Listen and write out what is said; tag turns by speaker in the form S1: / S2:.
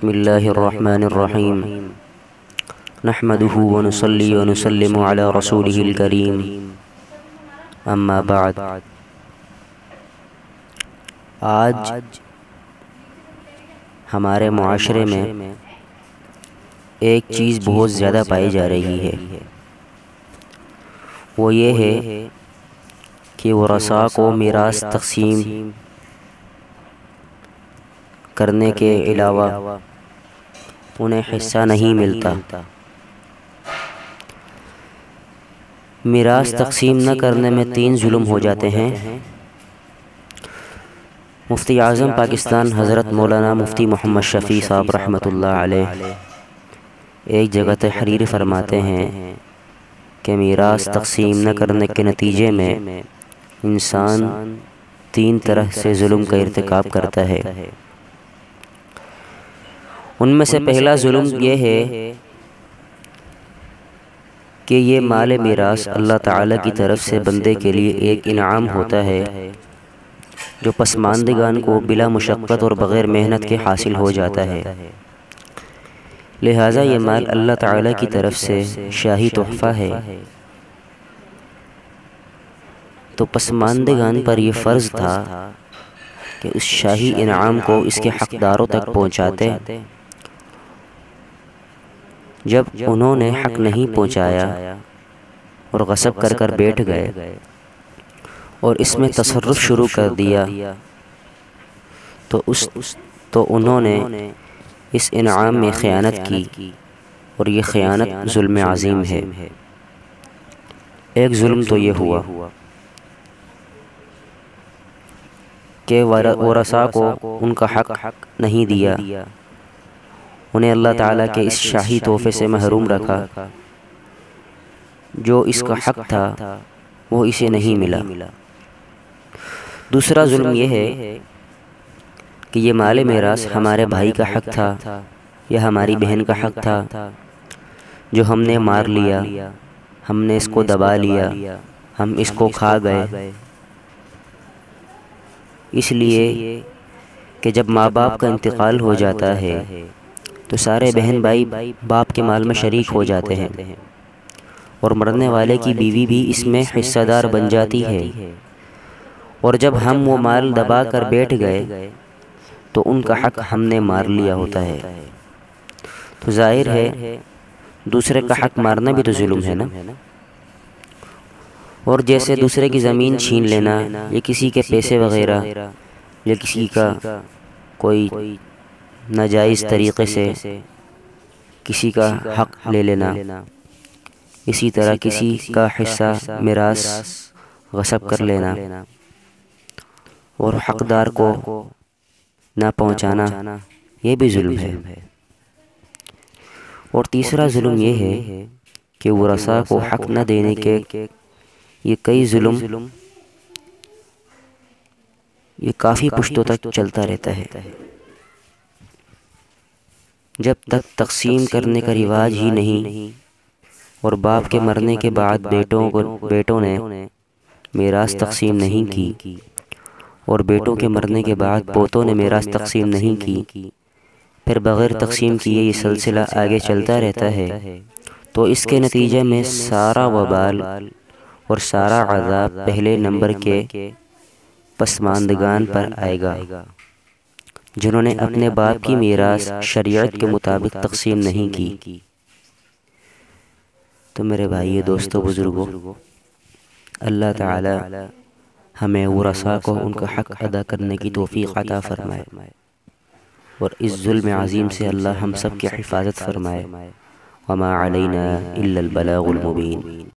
S1: بسم اللہ الرحمن الرحیم نحمده ونصلی ونسلم علی رسولہ الکریم اما بعد۔ آج ہمارے معاشرے میں ایک چیز بہت زیادہ پائی جا رہی ہے، وہ یہ ہے کہ ورثاء کو میراث تقسیم کرنے کے علاوہ انہیں حصہ نہیں ملتا۔ میراث تقسیم نہ کرنے میں 3 ظلم ہو جاتے ہیں۔ مفتی اعظم پاکستان حضرت مولانا مفتی محمد شفیع صاحب رحمۃ اللہ علیہ ایک جگہ تحریر فرماتے ہیں کہ میراث تقسیم نہ کرنے کے نتیجے میں انسان 3 طرح سے ظلم کا ارتکاب کرتا ہے۔ ان میں سے پہلا ظلم یہ ہے کہ یہ مال میراث اللہ تعالیٰ کی طرف سے بندے کے لیے ایک انعام ہوتا ہے جو پسماندگان کو بلا مشقت اور بغیر محنت کے حاصل ہو جاتا ہے۔ لہٰذا یہ مال اللہ تعالیٰ کی طرف سے شاہی تحفہ ہے، تو پسماندگان پر یہ فرض تھا کہ اس شاہی انعام کو اس کے حقداروں تک پہنچاتے۔ جب انہوں نے حق نہیں پہنچایا اور غصب کر کر بیٹھ گئے اور اس میں تصرف شروع کر دیا تو انہوں نے اس انعام میں خیانت کی، اور یہ خیانت ظلم عظیم ہے۔ ایک ظلم تو یہ ہوا کہ ورثاء کو ان کا حق نہیں دیا، انہیں اللہ تعالیٰ کے اس شاہی تحفے سے محروم رکھا۔ جو اس کا حق تھا وہ اسے نہیں ملا۔ دوسرا ظلم یہ ہے کہ یہ مال میراث ہمارے بھائی کا حق تھا یا ہماری بہن کا حق تھا، جو ہم نے مار لیا، ہم نے اس کو دبا لیا، ہم اس کو کھا گئے، اس لیے کہ جب ماں باپ کا انتقال ہو جاتا ہے تو سارے بہن بھائی باپ کے مال میں شریک ہو جاتے ہیں، اور مرنے والے کی بیوی بھی اس میں حصہ دار بن جاتی ہے، اور جب ہم وہ مال دبا کر بیٹھ گئے تو ان کا حق ہم نے مار لیا ہوتا ہے۔ تو ظاہر ہے دوسرے کا حق مارنا بھی تو ظلم ہے نا۔ اور جیسے دوسرے کی زمین چھین لینا، یا کسی کے پیسے وغیرہ، یا کسی کا کوئی ناجائز طریقے سے کسی کا حق لے لینا، اسی طرح کسی کا حصہ میراث غصب کر لینا اور حقدار کو نہ پہنچانا، یہ بھی ظلم ہے۔ اور تیسرا ظلم یہ ہے کہ ورثاء کو حق نہ دینے کے یہ کئی ظلم یہ کافی پشتوں تک چلتا رہتا ہے۔ جب تک تقسیم کرنے کا رواج ہی نہیں اور باپ کے مرنے کے بعد بیٹوں نے میراث تقسیم نہیں کی، اور بیٹوں کے مرنے کے بعد پوتوں نے میراث تقسیم نہیں کی، پھر بغیر تقسیم کیے یہ سلسلہ آگے چلتا رہتا ہے، تو اس کے نتیجے میں سارا وبال اور سارا عذاب پہلے نمبر کے پسماندگان پر آئے گا، جنہوں نے اپنے باپ کی میراث شریعت کے مطابق تقسیم نہیں کی۔ تو میرے بھائی دوستو بزرگوں، اللہ تعالی ہمیں ورثاء کو ان کا حق ادا کرنے کی توفیق عطا فرمائے، اور اس ظلم عظیم سے اللہ ہم سب کی حفاظت فرمائے۔ وما علینا الا البلاغ المبین۔